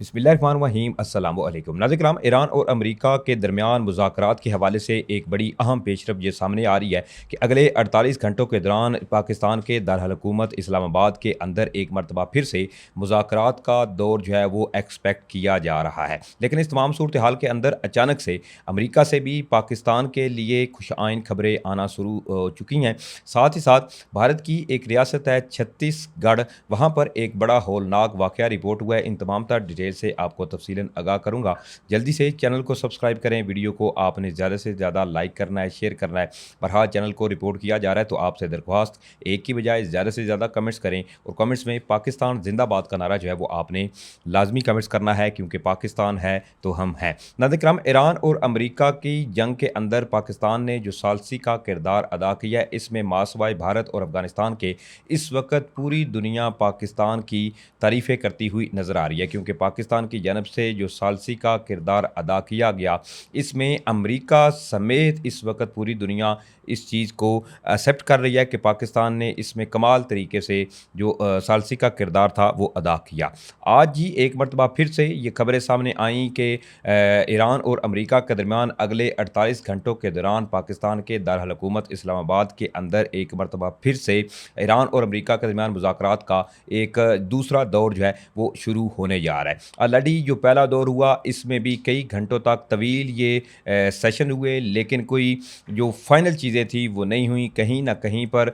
बिस्मिल्लाहिर्रहमानिर्रहीम अस्सलाम वालेकुम नाज़रीन, ईरान और अमेरिका के दरमियान मुज़ाकरात के हवाले से एक बड़ी अहम पेशरफ ये सामने आ रही है कि अगले 48 घंटों के दौरान पाकिस्तान के दारुल हुकूमत इस्लामाबाद के अंदर एक मरतबा फिर से मुज़ाकरात का दौर जो है वो एक्सपेक्ट किया जा रहा है। लेकिन इस तमाम सूरत हाल के अंदर अचानक से अमेरिका से भी पाकिस्तान के लिए खुशआइन खबरें आना शुरू हो चुकी हैं। साथ ही साथ भारत की एक रियासत है छत्तीसगढ़, वहाँ पर एक बड़ा हौलनाक वाक़या रिपोर्ट हुआ है। इन तमाम तर डिटेल से आपको तफसीलन आगाह करूँगा। जल्दी से चैनल को सब्सक्राइब करें, वीडियो को आपने ज़्यादा से ज़्यादा लाइक करना है, शेयर करना है। बहरहाल चैनल को रिपोर्ट किया जा रहा है तो आपसे दरख्वास्त, एक की बजाय ज़्यादा से ज़्यादा कमेंट्स करें और कमेंट्स में पाकिस्तान जिंदाबाद का नारा जो है वो आपने लाजमी कमेंट्स करना है, क्योंकि पाकिस्तान है तो हम हैं। नाज़रीन, ईरान और अमेरिका की जंग के अंदर पाकिस्तान ने जो सालसी का किरदार अदा किया है, इसमें मासवाए भारत और अफगानिस्तान के इस वक्त पूरी दुनिया पाकिस्तान की तारीफ़ें करती हुई नज़र आ रही है, क्योंकि पाकिस्तान की जानब से जो सालसी का किरदार अदा किया गया, इसमें अमेरिका समेत इस वक्त पूरी दुनिया इस चीज़ को एक्सेप्ट कर रही है कि पाकिस्तान ने इसमें कमाल तरीके से जो सालसी का किरदार था वो अदा किया। आज ही एक मरतबा फिर से ये खबरें सामने आईं कि ईरान और अमेरिका के दरमियान अगले 48 घंटों के दौरान पाकिस्तान के दारुल हुकूमत इस्लामाबाद के अंदर एक मरतबा फिर से ईरान और अमेरिका के दरमियान मुज़ाकरात का एक दूसरा दौर जो है वो शुरू होने जा रहा है। ऑलरेडी जो पहला दौर हुआ, इसमें भी कई घंटों तक तवील ये सेशन हुए, लेकिन कोई जो फाइनल चीज़ें थी वो नहीं हुई। कहीं ना कहीं पर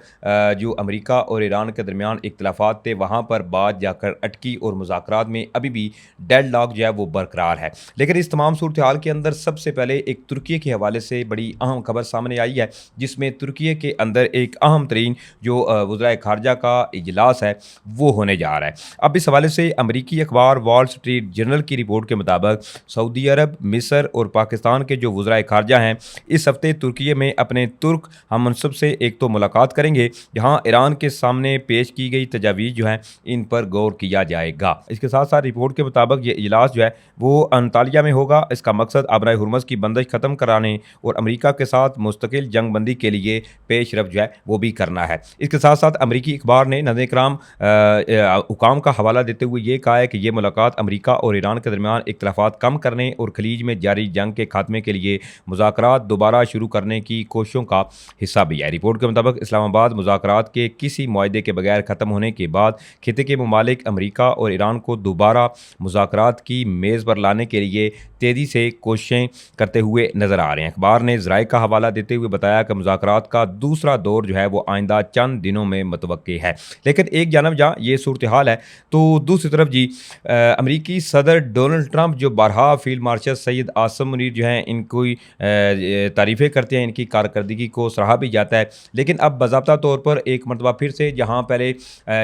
जो अमेरिका और ईरान के दरमियान इख्तलाफात थे, वहाँ पर बात जाकर अटकी और मुज़ाकरात में अभी भी डेड लॉक जो है वो बरकरार है। लेकिन इस तमाम सूरत हाल के अंदर सबसे पहले एक तुर्की के हवाले से बड़ी अहम खबर सामने आई है, जिसमें तुर्की के अंदर एक अहम तरीन जो वज़राए ख़ारजा का इजलास है वो होने जा रहा है। अब इस हवाले से अमरीकी अखबार वॉल स्ट्रीट जर्नल की रिपोर्ट के मुताबिक सऊदी अरब, मिस्र और पाकिस्तान के जो वज़राए ख़ारजा हैं, इस हफ्ते तुर्की में अपने तुर्क हममनसब से एक तो मुलाकात करेंगे, जहां ईरान के सामने पेश की गई तजावीज़ जो हैं इन पर गौर किया जाएगा। इसके साथ साथ रिपोर्ट के मुताबिक ये इजलास जो है वो अंतालिया में होगा। इसका मकसद आबराए हुर्मुज़ की बंदिश ख़त्म कराने और अमरीका के साथ मुस्तकिल जंग बंदी के लिए पेशरफ जो है वो भी करना है। इसके साथ साथ अमरीकी अखबार ने नाज़रीन हुकाम का हवाला देते हुए ये कहा है कि ये मुलाकात अमरीका और ईरान के दरमियान इख्तलाफात कम करने और खलीज में जारी जंग के खात्मे के लिए मुज़ाकरात दोबारा शुरू करने की कोशिशों का हिस्सा भी है। रिपोर्ट के मुताबिक इस्लामाबाद मुज़ाकरात के किसी मुआहदे के बगैर ख़त्म होने के बाद खिते के ममालिक अमरीका और ईरान को दोबारा मुज़ाकरात की मेज़ पर लाने के लिए तेज़ी से कोशिशें करते हुए नज़र आ रहे हैं। अखबार ने ज़राए का हवाला देते हुए बताया कि मुज़ाकरात का दूसरा दौर जो है वो आइंदा चंद दिनों में मुतवक्की है। लेकिन एक जानब जहाँ ये सूरत हाल है, तो दूसरी तरफ जी अमरीकी सदर डोनाल्ड ट्रंप जो बारहा फील्ड मार्शल सैयद आसिम मुनीर जो हैं, इनकी तारीफ़ें करते हैं, इनकी कारकर्दगी को सराहा भी जाता है। लेकिन अब बाज़ाब्ता तौर पर एक मरतबा फिर से जहाँ पहले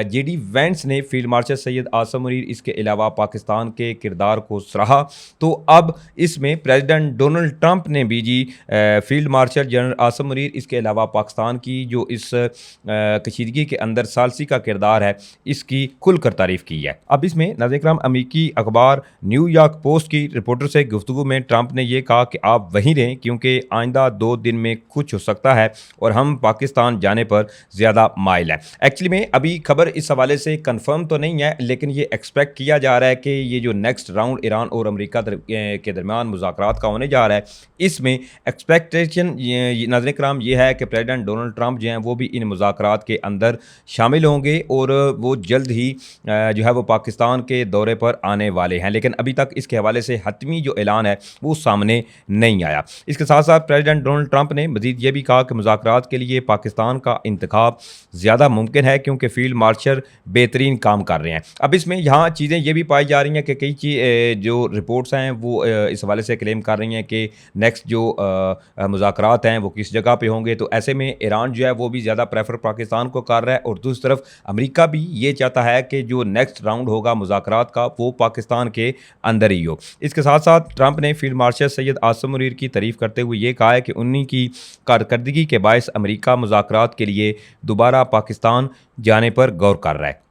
जेडी वेंस ने फील्ड मार्शल सैयद आसिम मुनीर इसके अलावा पाकिस्तान के किरदार को सराहा, तो अब इसमें प्रेसिडेंट डोनाल्ड ट्रंप ने भी जी field marshal general Asim Munir इसके अलावा पाकिस्तान की जो इस कशीदगी के अंदर सालसी का किरदार है इसकी खुलकर तारीफ की है। अब इसमें नाज़रीन अमरीकी अखबार न्यूयॉर्क पोस्ट की रिपोर्टर से गुफ्तगू में ट्रंप ने यह कहा कि आप वहीं रहें, क्योंकि आइंदा 2 दिन में कुछ हो सकता है और हम पाकिस्तान जाने पर ज़्यादा माइल हैं। एक्चुअली में अभी खबर इस हवाले से कंफर्म तो नहीं है, लेकिन ये एक्सपेक्ट किया जा रहा है कि ये जो नेक्स्ट राउंड ईरान और अमेरिका के दरमियान मुज़ाकरात का होने जा रहा है, इसमें एक्सपेक्टेशन नाज़रीन कराम ये है कि प्रेसिडेंट डोनाल्ड ट्रंप जो हैं वो भी इन मुज़ाकरात के अंदर शामिल होंगे और वो जल्द ही जो है वो पाकिस्तान के दौरे पर आने वाले हैं। लेकिन अभी तक इसके हवाले से हतमी जो ऐलान है वो सामने नहीं आया। इसके साथ साथ प्रेसिडेंट डोनाल्ड ट्रंप ने मज़ीद ये भी कहा कि मुज़ाकरात के लिए पाकिस्तान का इंतखाब ज़्यादा मुमकिन है, क्योंकि फील्ड मार्शल बेहतरीन काम कर रहे हैं। अब इसमें यहाँ चीज़ें ये भी पाई जा रही हैं कि कई जो रिपोर्ट्स हैं वो इस हवाले से क्लेम कर रही हैं कि नेक्स्ट जो मुज़ाकरात हैं वो किस जगह पे होंगे। तो ऐसे में ईरान जो है वो भी ज़्यादा प्रेफर पाकिस्तान को कर रहा है और दूसरी तरफ अमेरिका भी ये चाहता है कि जो नेक्स्ट राउंड होगा मुज़ाकरात का वो पाकिस्तान के अंदर ही हो। इसके साथ साथ ट्रंप ने फील्ड मार्शल सैयद आसिम मुनीर की तारीफ़ करते हुए ये कहा है कि उन्हीं की कारकर्दगी के बायस अमेरिका मुज़ाकरात के लिए दोबारा पाकिस्तान जाने पर गौर कर रहा है।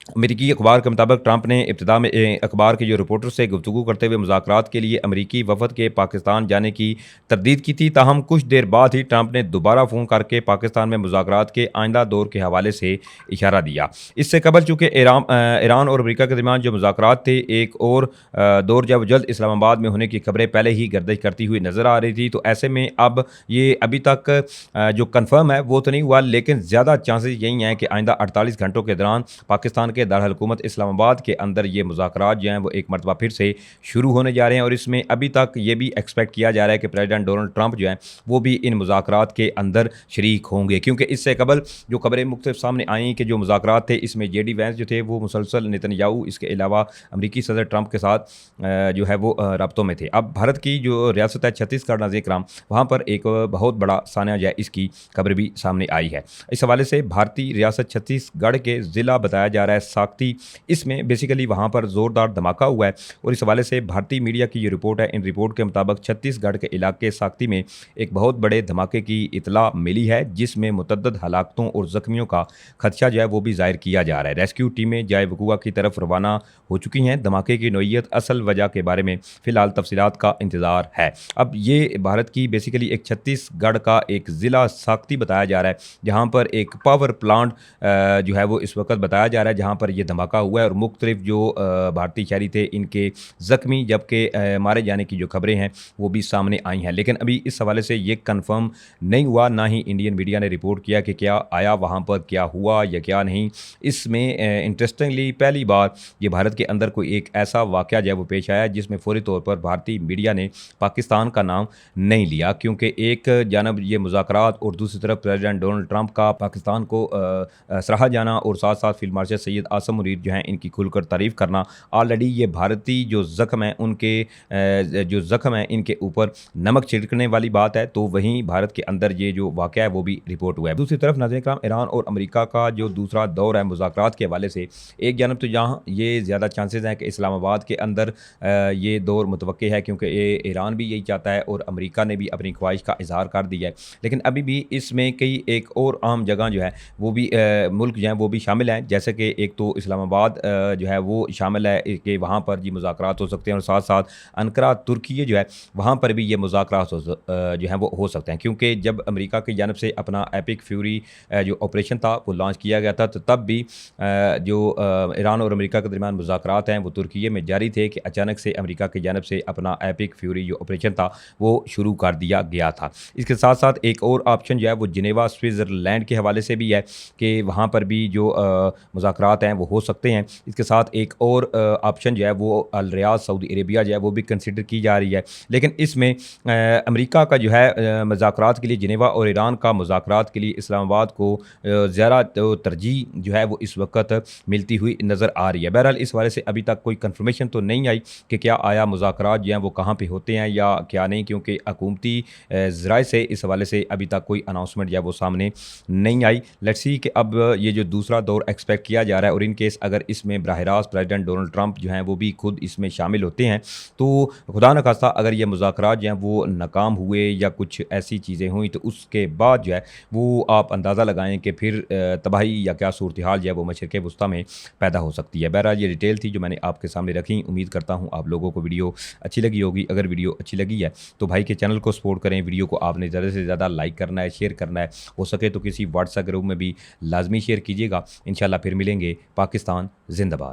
अमेरिकी अखबार के मुताबिक ट्रंप ने इब्तिदा में अखबार के जो रिपोर्टर से गुफ्तगू करते हुए मुज़ाकरात के लिए अमेरिकी वफद के पाकिस्तान जाने की तरदीद की थी। ताहम कुछ देर बाद ही ट्रंप ने दोबारा फ़ोन करके पाकिस्तान में मुज़ाकरात के आइंदा दौर के हवाले से इशारा दिया। इससे कबल चूँकि ईरान और अमेरिका के दरमियान जो मुज़ाकरात थे, एक और दौर जब जल्द इस्लामाबाद में होने की खबरें पहले ही गर्दिश करती हुई नज़र आ रही थी। तो ऐसे में अब ये अभी तक जो कन्फर्म है वो तो नहीं हुआ, लेकिन ज़्यादा चांसेस यही हैं कि आइंदा 48 घंटों के दौरान पाकिस्तान के दारुल हुकूमत इस्लामाबाद के अंदर ये मुज़ाकरात जो हैं वो एक मरतबा फिर से शुरू होने जा रहे हैं। और इसमें अभी तक ये भी एक्सपेक्ट किया जा रहा है कि प्रेसिडेंट डोनाल्ड ट्रंप जो हैं वो भी इन मुज़ाकरात के अंदर शरीक होंगे, क्योंकि इससे कबल जो खबरें मुख्तलिफ सामने आई कि जो मुज़ाकरात थे इसमें जेडी वैंस जो थे वो मुसलसल नेतन्याहू, इसके अलावा अमरीकी सदर ट्रंप के साथ जो है वो रब्तों में थे। अब भारत की जो रियासत है छत्तीसगढ़ नाज़रीन कराम, वहाँ पर एक बहुत बड़ा सानिया जो है इसकी खबर भी सामने आई है। इस हवाले से भारतीय रियासत छत्तीसगढ़ के ज़िला बताया जा रहा है साक्ती, इसमें बेसिकली वहाँ पर ज़ोरदार धमाका हुआ है। और इस हवाले से भारतीय मीडिया की ये रिपोर्ट है, इन रिपोर्ट के मुताबिक छत्तीसगढ़ के इलाके साक्ती में एक बहुत बड़े धमाके की इतला मिली है, जिसमें मुतअद्दिद हलाकतों और ज़ख्मियों का खदशा जो है वो भी ज़ाहिर किया जा रहा है। रेस्क्यू टीमें जाए वक़ूआ की तरफ रवाना हो चुकी हैं। धमाके की नौइयत, असल वजह के बारे में फ़िलहाल तफसीलात का इंतज़ार है। अब ये भारत की बेसिकली एक छत्तीसगढ़ का एक ज़िला साक्ती बताया जा रहा है, जहाँ पर एक पावर प्लांट जो है वो इस वक्त बताया जा रहा है, जहाँ पर यह धमाका हुआ है और मुख्तलिफ जो भारतीय शहरी थे इनके ज़ख्मी जबकि मारे जाने की जो खबरें हैं वो भी सामने आई हैं। लेकिन अभी इस हवाले से ये कन्फर्म नहीं हुआ, ना ही इंडियन मीडिया ने रिपोर्ट किया कि क्या आया वहाँ पर, क्या हुआ या क्या नहीं। इसमें इंटरेस्टिंगली पहली बार ये भारत के अंदर कोई एक ऐसा वाक़या जो है वो पेश आया जिसमें फ़ौरी तौर पर भारतीय मीडिया ने पाकिस्तान का नाम नहीं लिया, क्योंकि एक जानब ये मुज़ाकरात और दूसरी तरफ प्रेसिडेंट डोनाल्ड ट्रंप का पाकिस्तान को सराहा जाना और साथ साथ फील्ड मार्शल सैयद आसम मुनीर जो हैं इनकी खुलकर तारीफ़ करना। ऑलरेडी ये भारतीय जो ज़ख्म है उनके जो ज़ख्म है इनके ऊपर नमक छिड़कने वाली बात है। तो वहीं भारत के अंदर ये जो वाक़या है वो भी रिपोर्ट हुआ है। दूसरी तरफ नाज़रीन कराम, ईरान और अमेरिका का जो दूसरा दौर है मुज़ाकरात के हवाले से, एक जानब तो जहाँ ये ज़्यादा चांसेस हैं कि इस्लामाबाद के अंदर ये दौर मुतवक्के है, क्योंकि ये ईरान भी यही चाहता है और अमेरिका ने भी अपनी ख्वाहिश का इजहार कर दिया है। लेकिन अभी भी इसमें कई एक और अहम जगह जो है वो भी मुल्क जो हैं वो भी शामिल हैं, जैसे कि एक तो इस्लामाबाद जो है वो शामिल है कि वहाँ पर जी मुज़ाकरात हो सकते हैं, और साथ साथ अंकारा तुर्की जो है वहाँ पर भी ये मुज़ाकरात जो हैं वो हो सकते हैं, क्योंकि जब अमेरिका की जानब से अपना एपिक फ्यूरी जो ऑपरेशन था वो लॉन्च किया गया था, तो तब भी जो ईरान और अमेरिका के दरमियान मुज़ाकरात हैं वो तुर्की में जारी थे कि अचानक से अमेरिका की जानब से अपना एपिक फ्यूरी जो ऑपरेशन था वो शुरू कर दिया गया था। इसके साथ साथ एक और ऑप्शन जो है वो जिनेवा स्विट्ज़रलैंड के हवाले से भी है कि वहाँ पर भी जो मुज़ाकरात हैं वो हो सकते हैं। इसके साथ एक और ऑप्शन जो है वो अल रियाद सऊदी अरेबिया जो है वो भी कंसिडर की जा रही है। लेकिन इसमें अमेरिका का जो है मुज़ाकरात के लिए जिनेवा और ईरान का मुज़ाकरात के लिए इस्लामाबाद को ज़्यादा तो तरजीह जो है वो इस वक्त मिलती हुई नज़र आ रही है। बहरहाल इस वाले से अभी तक कोई कन्फर्मेशन तो नहीं आई कि क्या आया मुज़ाकरात जो हैं वो कहाँ पे होते हैं या क्या नहीं, क्योंकि हुकूमती ज़राए से इस हवाले से अभी तक कोई अनाउंसमेंट जो है वो सामने नहीं आई। लेट्स सी कि अब ये जो दूसरा दौर एक्सपेक्ट किया जा रहा है, और इन केस अगर इसमें बराह रास्त प्रेसिडेंट डोनाल्ड ट्रंप जो हैं वो भी खुद इसमें शामिल होते हैं, तो खुदा न खास्ता अगर ये मुज़ाकरात जो हैं वो नाकाम हुए या कुछ ऐसी चीज़ें हुई, तो उसके बाद जो है वो आप अंदाज़ा लगाएं कि फिर तबाही या क्या सूरत हाल जो है वो मशरिक़ वुस्ता में पैदा हो सकती है। बहरहाल ये डिटेल थी जो मैंने आपके सामने रखी। उम्मीद करता हूँ आप लोगों को वीडियो अच्छी लगी होगी। अगर वीडियो अच्छी लगी है तो भाई के चैनल को सपोर्ट करें। वीडियो को आपने ज़्यादा से ज़्यादा लाइक करना है, शेयर करना है, हो सके तो किसी व्हाट्सएप ग्रुप में भी लाजमी शेयर कीजिएगा। इंशाल्लाह फिर मिलेंगे। पाकिस्तान जिंदाबाद।